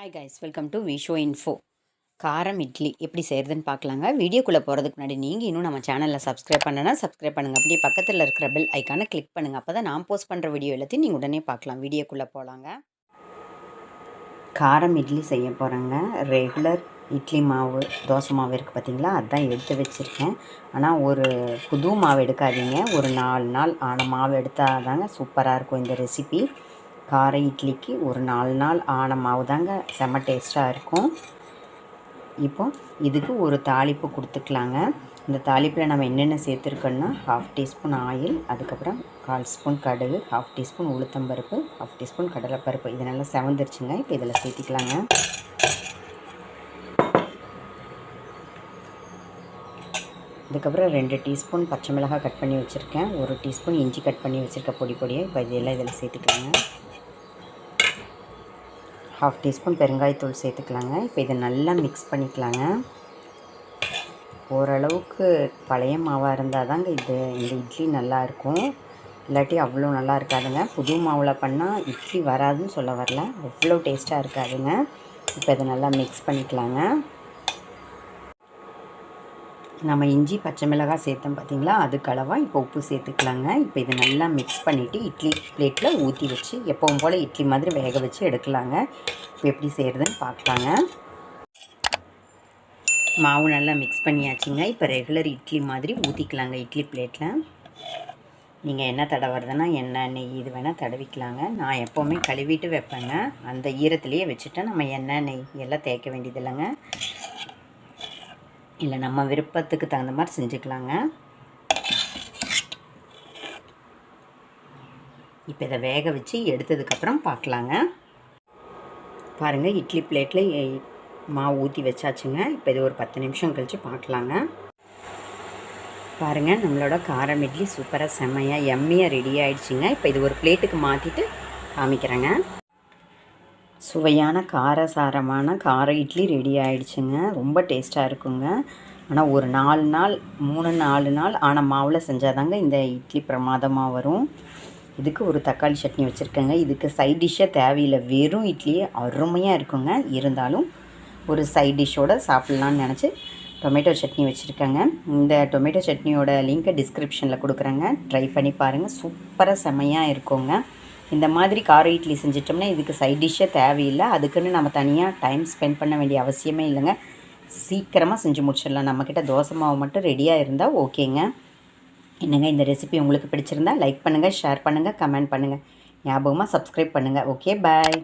Hi guys, welcome to Visho info. காரம் இட்லி எப்படி செய்கிறதுன்னு பார்க்கலாங்க. வீடியோக்குள்ளே போகிறதுக்கு முன்னாடி நீங்கள் இன்னும் நம்ம சேனலில் சப்ஸ்கிரைப் பண்ணனா சப்ஸ்கிரைப் பண்ணுங்கள். அப்படியே பக்கத்தில் இருக்கிற பெல் ஐக்கானை கிளிக் பண்ணுங்கள். அப்போ தான் நான் போஸ்ட் பண்ணுற வீடியோ எல்லாத்தையும் நீங்கள் உடனே பார்க்கலாம். வீடியோக்குள்ளே போகலாங்க. காரம் இட்லி செய்ய போகிறேங்க. ரெகுலர் இட்லி மாவு, தோசை மாவு இருக்குது பார்த்தீங்களா, அதுதான் எடுத்து வச்சுருக்கேன். ஆனால் ஒரு புது மாவு எடுக்காதீங்க. ஒரு 4 நாள் ஆன மாவு எடுத்தால் தாங்க சூப்பராக இருக்கும் இந்த ரெசிபி. கார இட்லிக்கு ஒரு 4 நாள் ஆன மாவு தாங்க செம்ம டேஸ்ட்டாக இருக்கும். இப்போ இதுக்கு ஒரு தாளிப்பு கொடுத்துக்கலாங்க. இந்த தாளிப்பில் நம்ம என்னென்ன சேர்த்துருக்கோன்னா 1/2 டீஸ்பூன் ஆயில், அதுக்கப்புறம் 1/4 ஸ்பூன் கடுகு, 1/2 டீஸ்பூன் உளுத்தம்பருப்பு, 1/2 டீஸ்பூன் கடலைப்பருப்பு. இது நல்லா செவந்துருச்சுங்க. இப்போ இதில் சேர்த்திக்கலாங்க. அதுக்கப்புறம் 2 டீஸ்பூன் பச்சை மிளகாய் கட் பண்ணி வச்சுருக்கேன். 1 டீஸ்பூன் இஞ்சி கட் பண்ணி வச்சுருக்க பொடி பொடியாக. இப்போ இதெல்லாம் இதில் சேர்த்துக்கலாங்க. 1/2 டீஸ்பூன் பெருங்காயத்தூள் சேர்த்துக்கலாங்க. இப்போ இதை நல்லா மிக்ஸ் பண்ணிக்கலாங்க. ஓரளவுக்கு பழைய மாவாக இருந்தால் தாங்க இந்த இட்லி நல்லாயிருக்கும். இல்லாட்டி அவ்வளோ நல்லா இருக்காதுங்க. புது மாவில் பண்ணால் இட்லி வராதுன்னு சொல்ல வரல, அவ்வளோ டேஸ்ட்டாக இருக்காதுங்க. இப்போ இதை நல்லா மிக்ஸ் பண்ணிக்கலாங்க. நம்ம இஞ்சி பச்சை மிளகாய் சேர்த்தோம் பார்த்திங்களா, அதுக்கு அளவாக இப்போ உப்பு சேர்த்துக்கலாங்க. இப்போ இதை நல்லா மிக்ஸ் பண்ணிவிட்டு இட்லி பிளேட்டில் ஊற்றி வச்சு எப்பவும் போல் இட்லி மாதிரி வேக வச்சு எடுக்கலாங்க. இப்போ எப்படி செய்கிறதுன்னு பார்க்கலாங்க. மாவு நல்லா மிக்ஸ் பண்ணியாச்சுங்க. இப்போ ரெகுலர் இட்லி மாதிரி ஊற்றிக்கலாங்க இட்லி பிளேட்டில். நீங்கள் என்ன தடவுறதுன்னா எண்ணெய், நெய் இது வேணால் தடவிக்கலாங்க. நான் எப்போவுமே கழுவிட்டு வைப்பேங்க. அந்த ஈரத்துலேயே வச்சுட்டா நம்ம எண்ணெய், நெய் எல்லாம் தேய்க்க வேண்டியது இல்லைங்க. இல்லை நம்ம விருப்பத்துக்கு தகுந்த மாதிரி செஞ்சுக்கலாங்க. இப்போ இதை வேக வச்சு எடுத்ததுக்கப்புறம் பார்க்கலாங்க. பாருங்கள், இட்லி பிளேட்டில் மாவு ஊற்றி வச்சாச்சுங்க. இப்போ இது ஒரு 10 நிமிஷம் கழித்து பார்க்கலாங்க. பாருங்கள், நம்மளோட காரம் இட்லி சூப்பராக செம்மையாக எம்மியாக ரெடி ஆகிடுச்சிங்க. இப்போ இது ஒரு பிளேட்டுக்கு மாற்றிட்டு காமிக்கிறேங்க. சுவையான காரசாரமான கார இட்லி ரெடி ஆகிடுச்சுங்க. ரொம்ப டேஸ்ட்டாக இருக்குங்க. ஆனால் ஒரு 4 நாள் 3-4 நாள் ஆன மாவில் செஞ்சால் தாங்க இந்த இட்லி பிரமாதமாக வரும். இதுக்கு ஒரு தக்காளி சட்னி வச்சுருக்கேங்க. இதுக்கு சைட் டிஷ்ஷே தேவையில்லை, வெறும் இட்லியே அருமையாக இருக்குங்க. இருந்தாலும் ஒரு சைட் டிஷ்ஷோடு சாப்பிட்லான்னு நினச்சி டொமேட்டோ சட்னி வச்சுருக்கேங்க. இந்த டொமேட்டோ சட்னியோட லிங்க்கை டிஸ்கிரிப்ஷனில் கொடுக்குறேங்க. ட்ரை பண்ணி பாருங்கள், சூப்பராக செம்மையாக இருக்குங்க. இந்த மாதிரி கார இட்லி செஞ்சிட்டோம்னா இதுக்கு சைட் டிஷ்ஷே தேவையில்லை. அதுக்குன்னு நம்ம தனியாக டைம் ஸ்பெண்ட் பண்ண வேண்டிய அவசியமே இல்லைங்க. சீக்கிரமாக செஞ்சு முடிச்சிடலாம். நம்மக்கிட்ட தோசை மாவு மட்டும் ரெடியாக இருந்தால் ஓகேங்க. என்னங்க, இந்த ரெசிபி உங்களுக்கு பிடிச்சிருந்தா லைக் பண்ணுங்கள், ஷேர் பண்ணுங்கள், கமெண்ட் பண்ணுங்கள். ஞாபகமாக சப்ஸ்கிரைப் பண்ணுங்கள். ஓகே, பாய்.